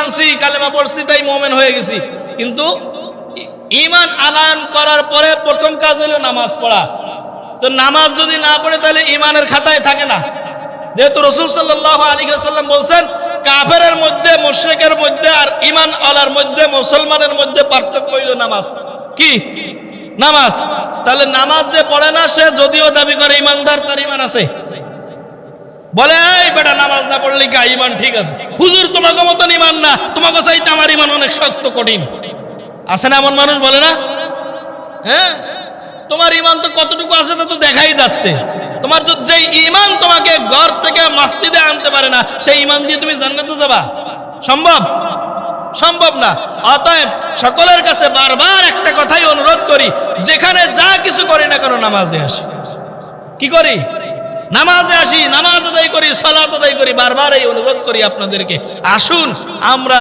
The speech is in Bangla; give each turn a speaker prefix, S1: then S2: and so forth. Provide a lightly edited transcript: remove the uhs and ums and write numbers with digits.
S1: আনছি, কালেমা পড়ছি, তাই মুমিন হয়ে গেছি। কিন্তু ঈমান আনয়ন করার পরে প্রথম কাজ হলো নামাজ পড়া। তো নামাজ যদি না পড়ে তাহলে ঈমানের খাতায় থাকে না। যেহেতু রাসূল সাল্লাল্লাহু আলাইহি ওয়াসাল্লাম বলেন, কাফেরের মধ্যে, মুশরিকের মধ্যে আর ঈমান ওয়ালার মধ্যে, মুসলমানের মধ্যে পার্থক্য হলো নামাজ। কি? নামাজ। তাহলে নামাজ যে পড়ে না, সে যদিও দাবি করে ঈমানদার, তার ঈমান আছে। বলে, এই বেটা নামাজ না পড়লে কি ঈমান ঠিক আছে? হুজুর তোমাকে মতন ঈমান না, তোমাকে চাইতে আমার ঈমান অনেক শক্ত কঠিন। আছে না এমন মানুষ? বলে না? হ্যাঁ, তোমার ঈমান তো কতটুকু আছে তা তো দেখাই যাচ্ছে। তোমার যে ঈমান তোমাকে ঘর থেকে মসজিদে আনতে পারে না, সেই ঈমান দিয়ে তুমি জান্নাতে যাবা? সম্ভব? সম্ভব না। অতএব সকলের কাছে বারবার একটা কথাই অনুরোধ করি, যেখানে যা কিছু করি না কেন নামাজে আসি। কি করি? নামাজে আসি, নামাজ আদায় করি, সালাত আদায় করি। বারবার এই অনুরোধ করি আপনাদেরকে, আসুন আমরা